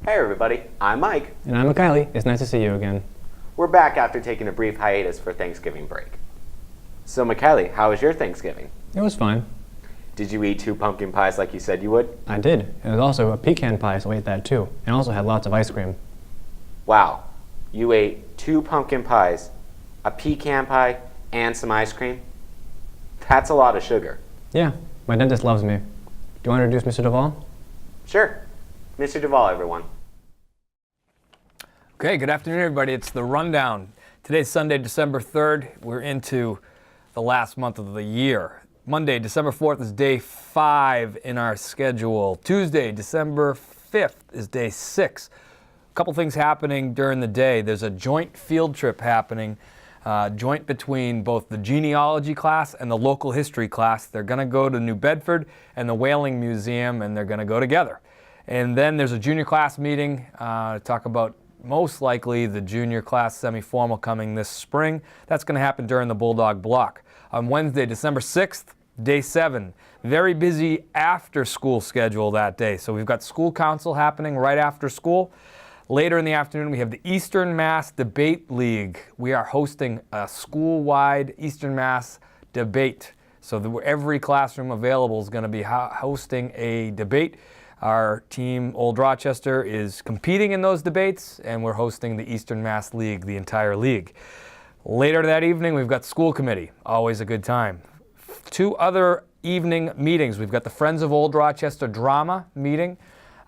Hey everybody, I'm Mike. And I'm Kylie. It's nice to see you again. We're back after taking a brief hiatus for Thanksgiving break. So Mikhaili, how was your Thanksgiving? It was fine. Did you eat 2 pumpkin pies like you said you would? I did. It was also a pecan pie, so I ate that too. And also had lots of ice cream. Wow, you ate 2 pumpkin pies, a pecan pie, and some ice cream? That's a lot of sugar. Yeah, my dentist loves me. Do you want to introduce Mr. Duvall? Sure. Mr. Duvall, everyone. Okay, good afternoon, everybody. It's the Rundown. Today's Sunday, December 3rd. We're into the last month of the year. Monday, December 4th is day 5 in our schedule. Tuesday, December 5th is day 6. A couple things happening during the day. There's a joint field trip happening, joint between both the genealogy class and the local history class. They're going to go to New Bedford and the Whaling Museum, and they're going to go together. And then there's a junior class meeting to talk about most likely the junior class semi-formal coming this spring. That's going to happen during the Bulldog block. On Wednesday, December 6th, day 7. Very busy after school schedule that day. So we've got school council happening right after school. Later in the afternoon, we have the Eastern Mass Debate League. We are hosting a school-wide Eastern Mass debate. So every classroom available is going to be hosting a debate. Our team, Old Rochester, is competing in those debates, and we're hosting the Eastern Mass League, the entire league. Later that evening, we've got school committee. Always a good time. 2 other evening meetings. We've got the Friends of Old Rochester drama meeting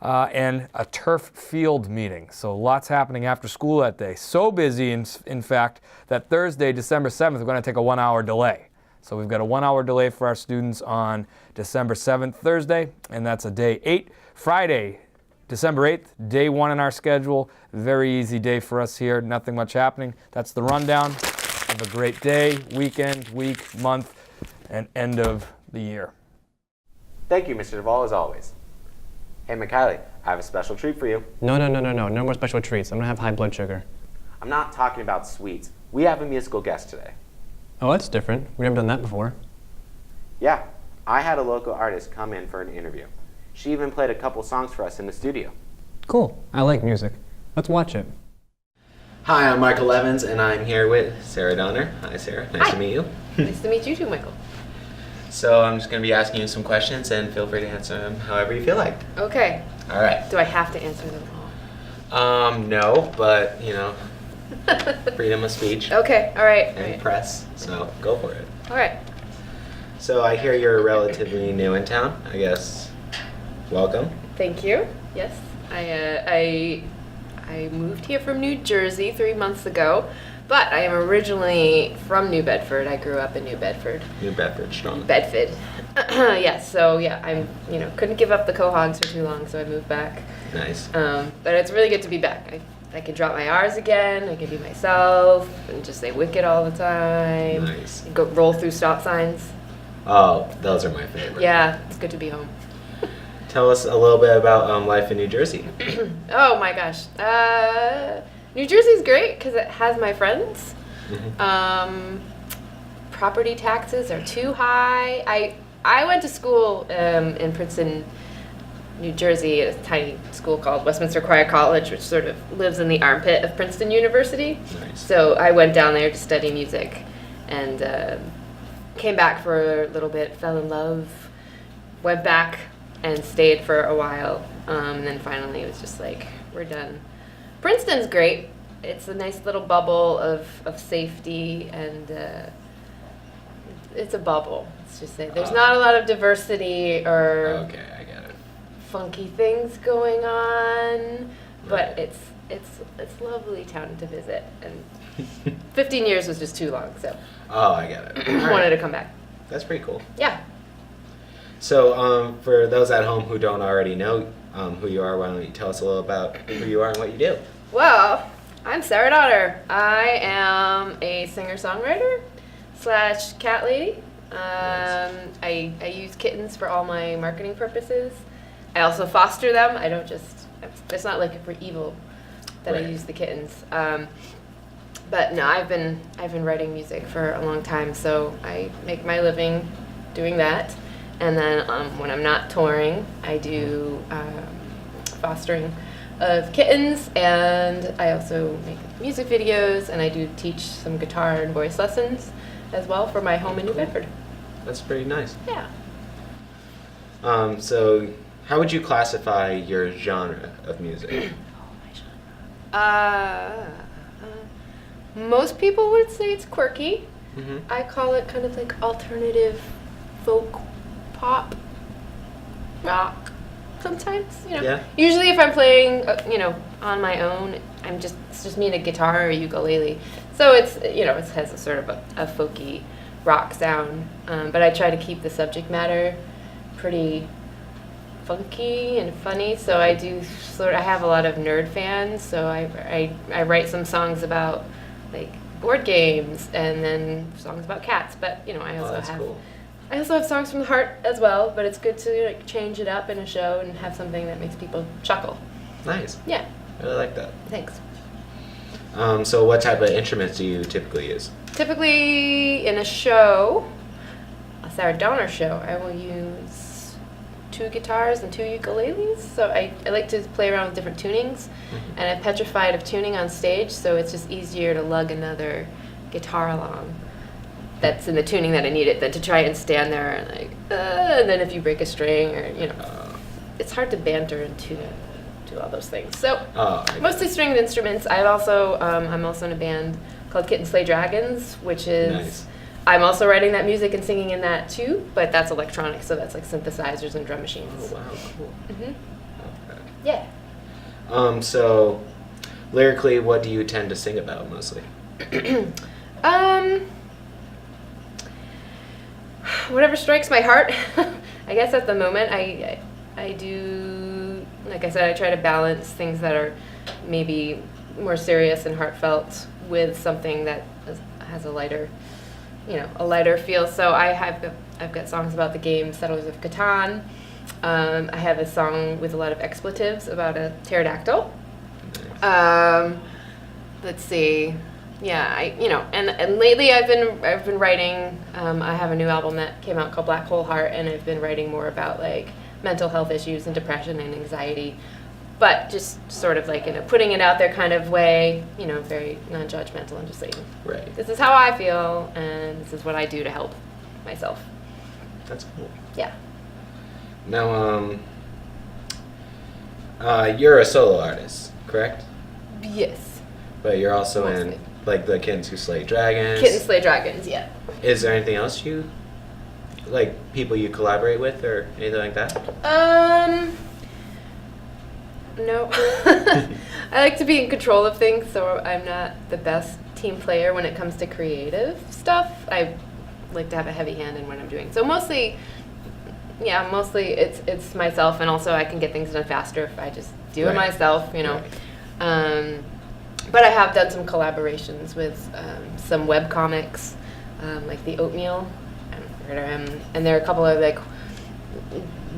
and a turf field meeting. So lots happening after school that day. So busy, in fact, that Thursday, December 7th, we're going to take a 1-hour delay. So we've got a 1-hour delay for our students on December 7th, Thursday, and that's a day 8. Friday, December 8th, day 1 in our schedule. Very easy day for us here, nothing much happening. That's the rundown. Have a great day, weekend, week, month, and end of the year. Thank you, Mr. Duvall, as always. Hey, Mikhaili, I have a special treat for you. No. No more special treats. I'm going to have high blood sugar. I'm not talking about sweets. We have a musical guest today. Oh, that's different. We've never done that before. Yeah, I had a local artist come in for an interview. She even played a couple songs for us in the studio. Cool. I like music. Let's watch it. Hi, I'm Michael Evans, and I'm here with Sarah Donner. Hi, Sarah. Nice to meet you. Nice to meet you too, Michael. So I'm just going to be asking you some questions, and feel free to answer them however you feel like. Okay. All right. Do I have to answer them all? No, but, you know, freedom of speech. Okay, all right. And press, so go for it. All right. So I hear you're relatively new in town, I guess. Welcome. Thank you. Yes, I moved here from New Jersey 3 months ago, but I am originally from New Bedford. I grew up in New Bedford. New Bedford, strong. Bedford. Yes. So yeah, I'm couldn't give up the Quahogs for too long, so I moved back. Nice. But it's really good to be back. I can drop my R's again. I can be myself and just say wicked all the time. Nice. Go roll through stop signs. Oh, those are my favorite. Yeah, it's good to be home. Tell us a little bit about life in New Jersey. Oh my gosh. New Jersey's great because it has my friends. Mm-hmm. Property taxes are too high. I went to school in Princeton, New Jersey, at a tiny school called Westminster Choir College, which sort of lives in the armpit of Princeton University. Nice. So I went down there to study music and came back for a little bit, fell in love, went back and stayed for a while. And then finally it was just like, we're done. Princeton's great. It's a nice little bubble of safety, and it's a bubble. Let's just say there's not a lot of diversity or Okay, I get it. funky things going on, but Right. it's lovely town to visit. And 15 years was just too long, so Oh, I get it. All wanted right. to come back. That's pretty cool. Yeah. So for those at home who don't already know who you are, why don't you tell us a little about who you are and what you do? Well, I'm Sarah Donner. I am a singer-songwriter / cat lady. I use kittens for all my marketing purposes. I also foster them. I don't just, it's not like for evil that Right. I use the kittens. But no, I've been writing music for a long time, so I make my living doing that. And then when I'm not touring, I do fostering of kittens, and I also make music videos, and I do teach some guitar and voice lessons as well for my home in New Bedford. That's pretty nice. Yeah. So how would you classify your genre of music? Most people would say it's quirky. Mm-hmm. I call it kind of like alternative folk pop rock sometimes, you know. Yeah. Usually if I'm playing, on my own, it's just me and a guitar or a ukulele. So it's, it has a sort of a folky rock sound. But I try to keep the subject matter pretty funky and funny. So I have a lot of nerd fans. So I write some songs about like board games and then songs about cats. But, I also Cool. I also have songs from the heart as well, but it's good to change it up in a show and have something that makes people chuckle. Nice. Yeah. I really like that. Thanks. So what type of instruments do you typically use? Typically in a show, a Sarah Donner show, I will use 2 guitars and 2 ukuleles. So I like to play around with different tunings, and I'm petrified of tuning on stage, so it's just easier to lug another guitar along that's in the tuning that I need it than to try and stand there and and then if you break a string or, it's hard to banter and tune do all those things. So mostly stringed instruments. I'm also in a band called Kitten Slay Dragons, which is Nice. I'm also writing that music and singing in that too, but that's electronic, so that's like synthesizers and drum machines. Oh, wow, cool. hmm Okay. Yeah. So lyrically, what do you tend to sing about mostly? Whatever strikes my heart. I guess at the moment I do, like I said, I try to balance things that are maybe more serious and heartfelt with something that has a lighter feel. So I've got songs about the game Settlers of Catan. I have a song with a lot of expletives about a pterodactyl. Let's see. Yeah, and lately I've been writing. I have a new album that came out called Black Hole Heart, and I've been writing more about like mental health issues and depression and anxiety, but just sort of like in a putting it out there kind of way, very non-judgmental and just saying, Right. this is how I feel, and this is what I do to help myself. That's cool. Yeah. Now, you're a solo artist, correct? Yes. But you're also Mostly. in like the Kittens Who Slay Dragons. Kitten Slay Dragons. Yeah. Is there anything else people you collaborate with or anything like that? No. I like to be in control of things, so I'm not the best team player when it comes to creative stuff. I like to have a heavy hand in what I'm doing. So mostly it's myself, and also I can get things done faster if I just do it Right. myself, Right. But I have done some collaborations with some web comics, like the Oatmeal, and there are a couple of like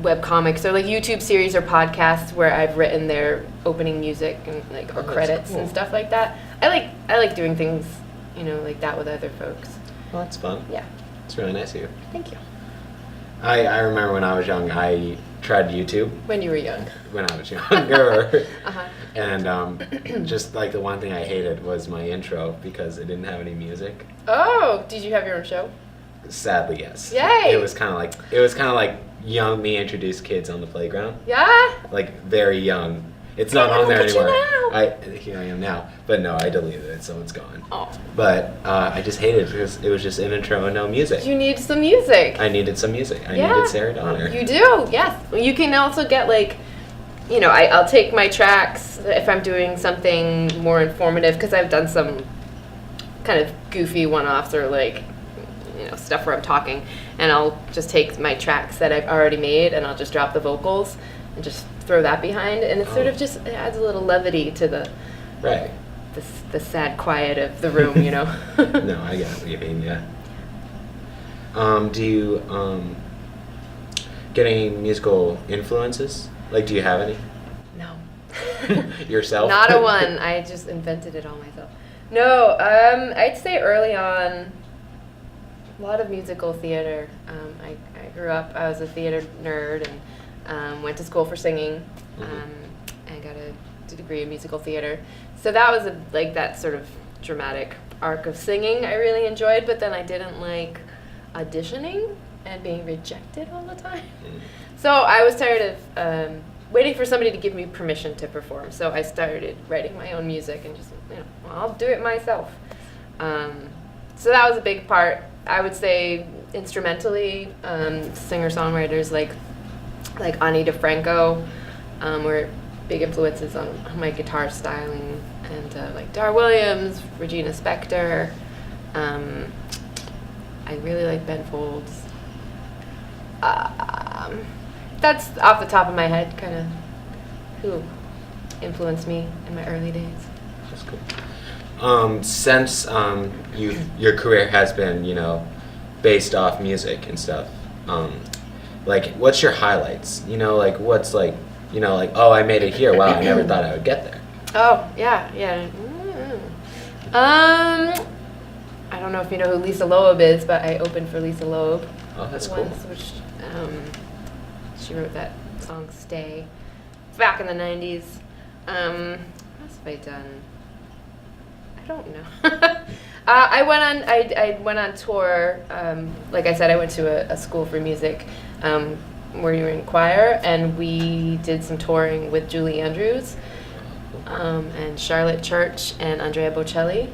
web comics or like YouTube series or podcasts where I've written their opening music and like or that's credits cool. and stuff like that. I like doing things, like that with other folks. Well, that's fun. Yeah. It's really nice of you. Thank you. I remember when I was young, I tried YouTube When you were young. when I was younger. Uh-huh. And just like the one thing I hated was my intro because it didn't have any music. Oh, did you have your own show? Sadly, yes. Yay! It was kind of like young me introduced kids on the playground. Yeah. Like very young. It's not Hey, on there look at you anymore. Here I am now. But no, I deleted it, so it's gone. Oh. But I just hated it because it was just an intro and no music. You need some music. I needed some music. I Yeah. needed Sarah Donner. You do, yes. You can also get like, I'll take my tracks if I'm doing something more informative, because I've done some kind of goofy one-offs or like, stuff where I'm talking, and I'll just take my tracks that I've already made and I'll just drop the vocals and just throw that behind, and it sort of just adds a little levity to the Right. the sad quiet of the room, No, I get what you mean, yeah. Do you get any musical influences? Like, do you have any? No. Yourself? Not a one. I just invented it all myself. No, I'd say early on, a lot of musical theater. I grew up, I was a theater nerd and went to school for singing. I got a degree in musical theater. So that was like that sort of dramatic arc of singing I really enjoyed, but then I didn't like auditioning and being rejected all the time. So I was tired of waiting for somebody to give me permission to perform. So I started writing my own music and just, well, I'll do it myself. So that was a big part. I would say instrumentally, singer-songwriters like Ani DeFranco were big influences on my guitar styling, and like Dar Williams, Regina Spektor. I really like Ben Folds. That's off the top of my head, kind of who influenced me in my early days. That's cool. Since your career has been, based off music and stuff, like, what's your highlights? What's like, oh, I made it here. Wow, I never thought I would get there. Oh, yeah. I don't know if you know who Lisa Loeb is, but I opened for Lisa Loeb. Oh, that's cool. Once, which she wrote that song "Stay" back in the '90s. What else have I done? I don't know. I went on tour. Like I said, I went to a school for music where you were in choir, and we did some touring with Julie Andrews and Charlotte Church and Andrea Bocelli.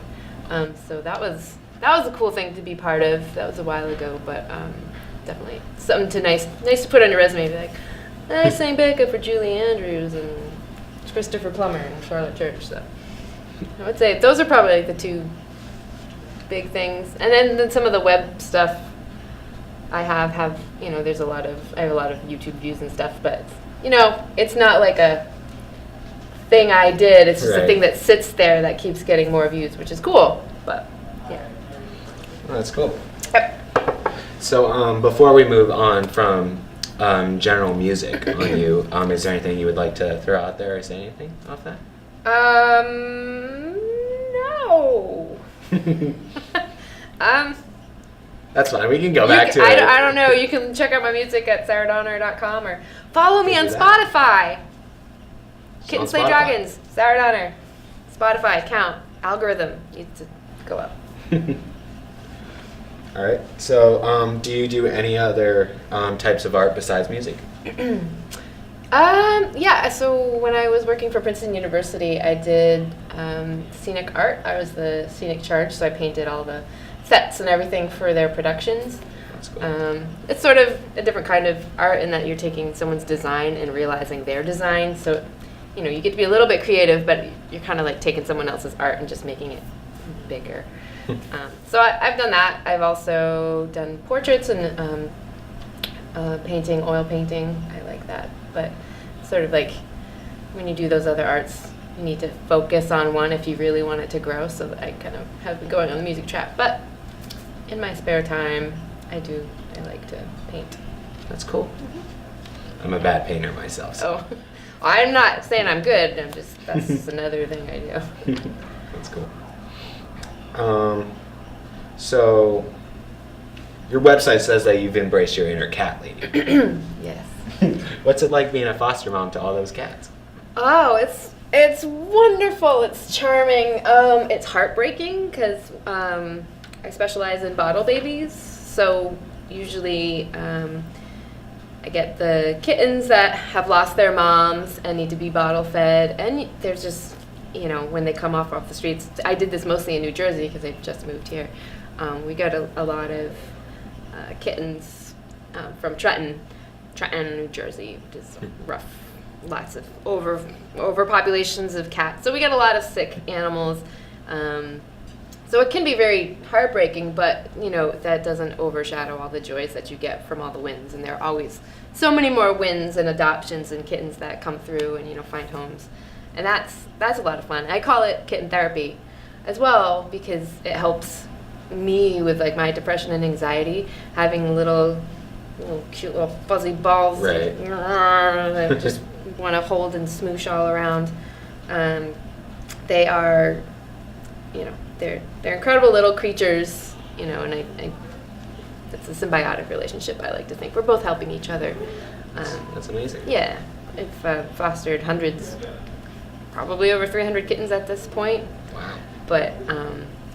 So that was a cool thing to be part of. That was a while ago, but definitely something nice to put on your resume. Be like, I sang backup for Julie Andrews and Christopher Plummer and Charlotte Church. So I would say those are probably like the two big things. And then some of the web stuff I have I have a lot of YouTube views and stuff, but it's not like a thing I did. It's just a thing that sits there that keeps getting more views, which is cool. But yeah. Oh, that's cool. Yep. So before we move on from general music on you, is there anything you would like to throw out there or say anything off that? No. That's fine. We can go back to it. I don't know. You can check out my music at saradonner.com or follow me on Spotify. Kitten Slay Dragons, Sarah Donner. Spotify account algorithm needs to go up. All right. So, do you do any other types of art besides music? Yeah. So when I was working for Princeton University, I did scenic art. I was the scenic charge, so I painted all the sets and everything for their productions. That's cool. It's sort of a different kind of art in that you're taking someone's design and realizing their design. So, you get to be a little bit creative, but you're kind of like taking someone else's art and just making it bigger. So I've done that. I've also done portraits and painting, oil painting. I like that. But sort of like when you do those other arts, you need to focus on one if you really want it to grow. So I kind of have been going on the music track. But in my spare time, I like to paint. That's cool. Mm-hmm. I'm a bad painter myself. So. Oh, I'm not saying I'm good. That's just another thing I do. That's cool. So your website says that you've embraced your inner cat lady. Yes. What's it like being a foster mom to all those cats? Oh, it's wonderful. It's charming. It's heartbreaking because I specialize in bottle babies. So usually I get the kittens that have lost their moms and need to be bottle fed, and there's just when they come off the streets. I did this mostly in New Jersey because I just moved here. We got a lot of kittens from Trenton, New Jersey, which is rough. Lots of overpopulations of cats. So we get a lot of sick animals. So it can be very heartbreaking, but that doesn't overshadow all the joys that you get from all the wins. And there are always so many more wins and adoptions and kittens that come through and find homes. And that's a lot of fun. I call it kitten therapy as well because it helps me with like my depression and anxiety, having little cute little fuzzy balls that just want to hold and smoosh all around. They are, they're incredible little creatures, and it's a symbiotic relationship. I like to think we're both helping each other. That's amazing. Yeah, I've fostered hundreds probably over 300 kittens at this point. Wow. But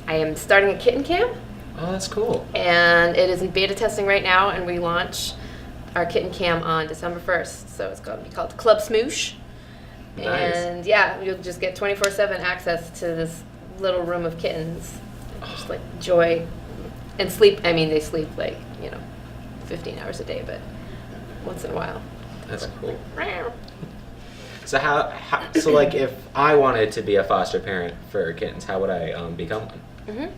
I am starting a kitten camp, Oh, that's cool. and it is in beta testing right now, and we launch our kitten camp on December 1st. So it's going to be called Club Smoosh. Nice. And yeah, you'll just get 24/7 access to this little room of kittens. Just like joy and sleep. I mean, they sleep like, 15 hours a day, but once in a while. That's cool. So so like if I wanted to be a foster parent for kittens, how would I become one?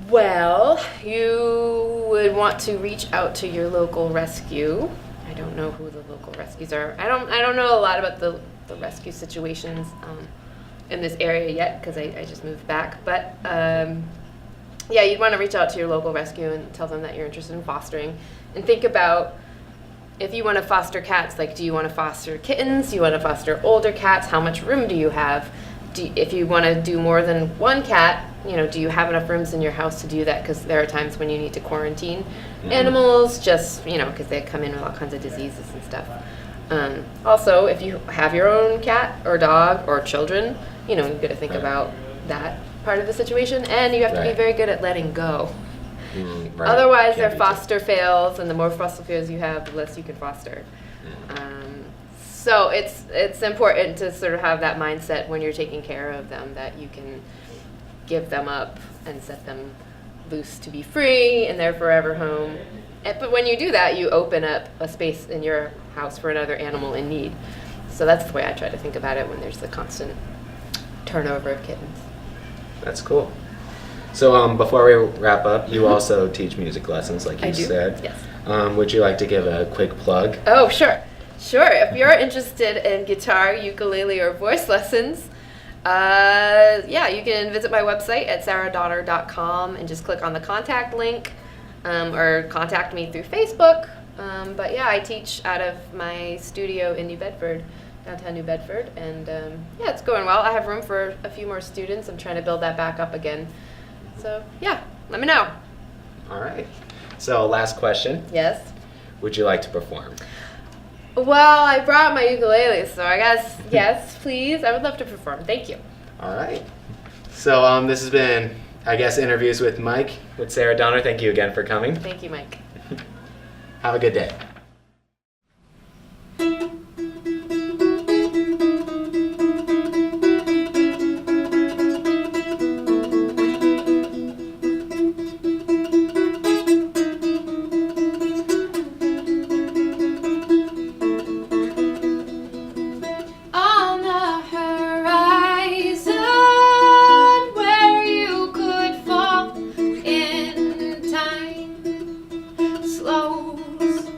Well, you would want to reach out to your local rescue. I don't know who the local rescues are. I don't know a lot about the rescue situations in this area yet because I just moved back. But yeah, you'd want to reach out to your local rescue and tell them that you're interested in fostering, and think about if you want to foster cats. Like, do you want to foster kittens? Do you want to foster older cats? How much room do you have? If you want to do more than one cat, do you have enough rooms in your house to do that? Because there are times when you need to quarantine animals, just because they come in with all kinds of diseases and stuff. Also, if you have your own cat or dog or children, you've got to think about that part of the situation, and you have to be very good at letting go. Right. Otherwise, Can't their be foster fails, and the more foster fails you have, the less you can foster. So it's important to sort of have that mindset when you're taking care of them, that you can give them up and set them loose to be free in their forever home. But when you do that, you open up a space in your house for another animal in need. So that's the way I try to think about it when there's the constant turnover of kittens. That's cool. So before we wrap up, you also teach music lessons, like you I do, said. yes. Would you like to give a quick plug? Oh, sure. Sure. If you're interested in guitar, ukulele, or voice lessons, yeah, you can visit my website at sarahdonner.com and just click on the contact link, or contact me through Facebook. But yeah, I teach out of my studio in New Bedford, downtown New Bedford, and yeah, it's going well. I have room for a few more students. I'm trying to build that back up again. So yeah, let me know. All right. So last question. Yes. Would you like to perform? Well, I brought my ukulele, so I guess yes, please. I would love to perform. Thank you. All right. So this has been, I guess, interviews with Mike, with Sarah Donner. Thank you again for coming. Thank you, Mike. Have a good day. On the horizon, where you could fall in time, slows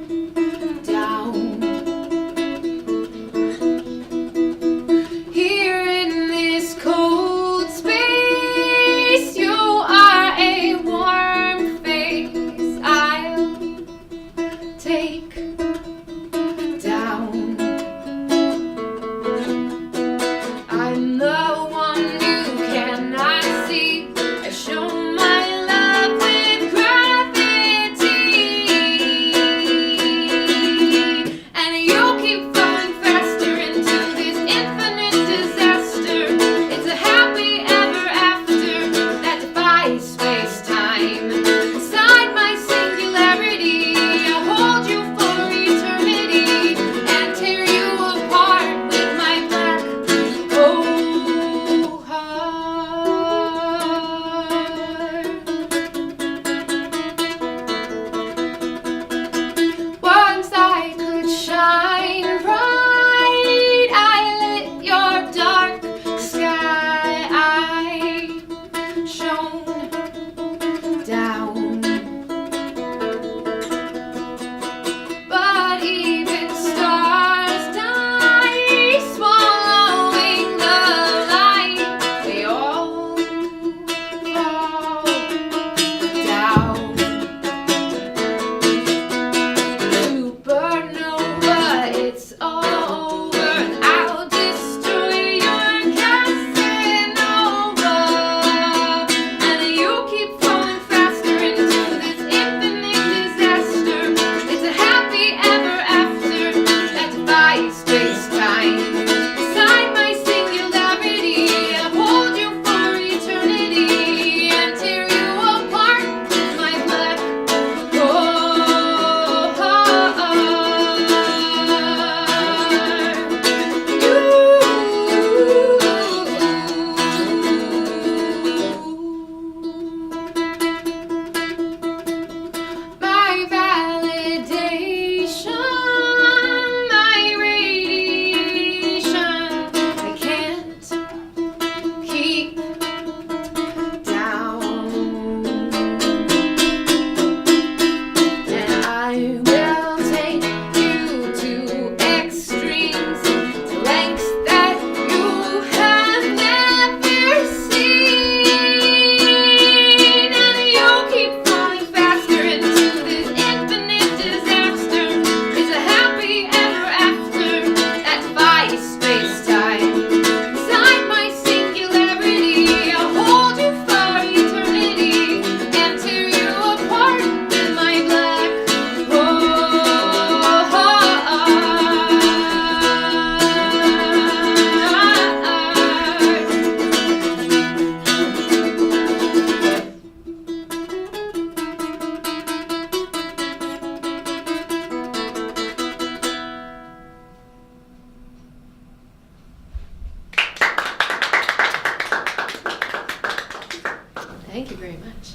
Thank you very much.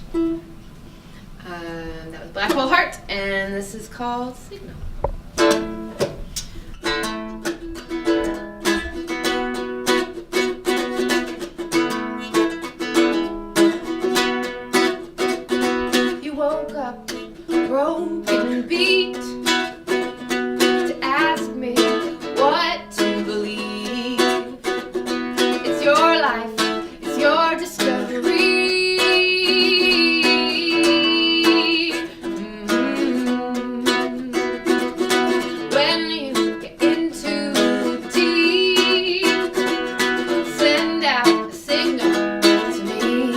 That was Black Hole Heart, and this is called Signal. You woke up broken beat to ask me what to believe. It's your life, it's your discovery. When you get into deep, send out a signal to me.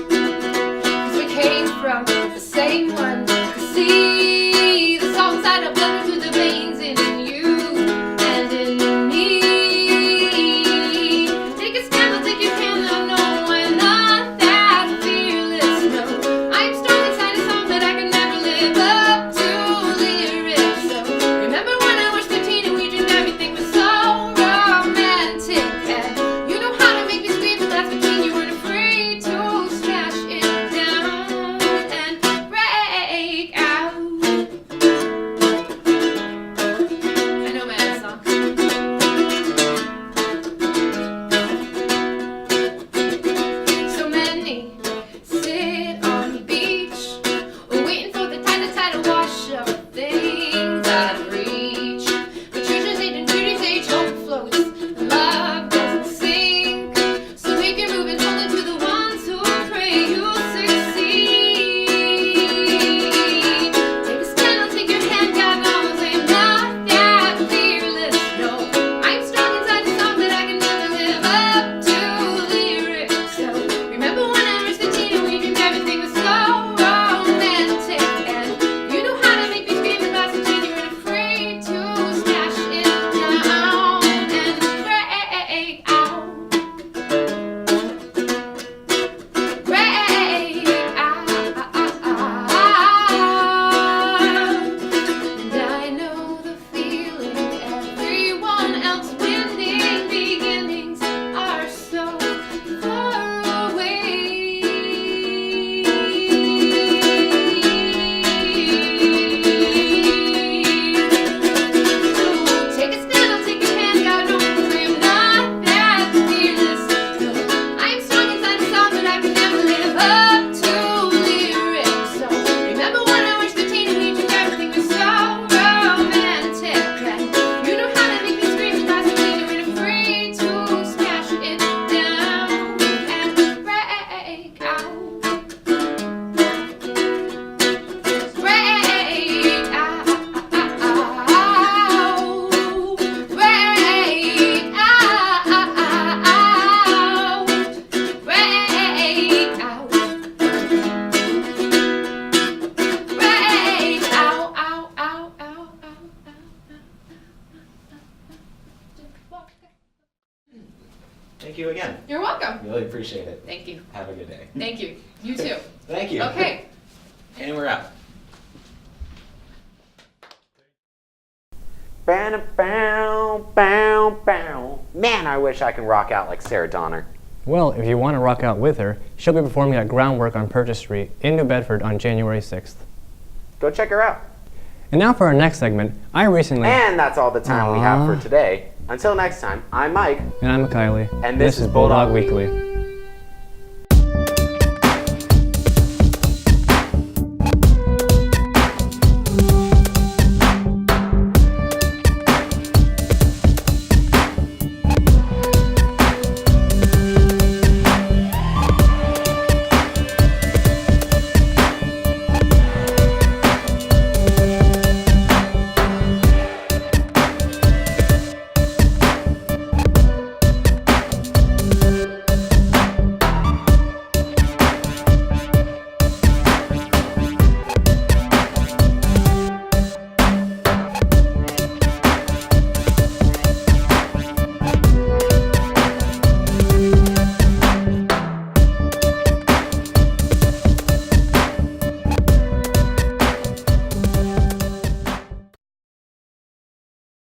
'Cause we came from the same one. See the song side of blood through the veins in you and in me. Take a stand, I'll take your hand. I know I'm not that fearless. No, I'm strong inside a song that I can never live up to lyrics. So remember when I was 13 and we dreamed everything was so romantic, and you know how to make me scream, but that's between you weren't afraid to smash it down and break out. I know my own song. So many sit on the beach, waiting for the tide to wash up things out of reach. But futures age and beauty's age, hope floats, and love doesn't sink. So make your move and hold it to the ones who pray you'll succeed. Take a stand, I'll take your hand, God knows I'm not that fearless. No, I'm strong inside a song that I can never live up to lyrics. So remember when I was 15 and we dreamed everything was so romantic, and you know how to make me scream about something you weren't afraid to smash it down and break out. Break out. And I know the feeling, everyone else winning. Beginnings are so far away. So take a stand, I'll take your hand, God knows I'm not that fearless. No, I'm strong inside a song that I can never live up to lyrics. So remember when I was 13 and we dreamed everything was so romantic, and you know how to make me scream about something you weren't afraid to smash it down and break out. Break out. Break out. Break out. Break out. Ow, ow, ow, ow. Thank you again. You're welcome. Really appreciate it. Thank you. Have a good day. Thank you. You too. Thank you. Okay. And we're out. Man, I wish I could rock out like Sarah Donner. Well, if you want to rock out with her, she'll be performing at Groundwork on Purchase Street in New Bedford on January 6th. Go check her out. And now for our next segment, I recently... And that's all the time we have Aw. for today. Until next time, I'm Mike. And I'm Kylie. And this is Bulldog Weekly.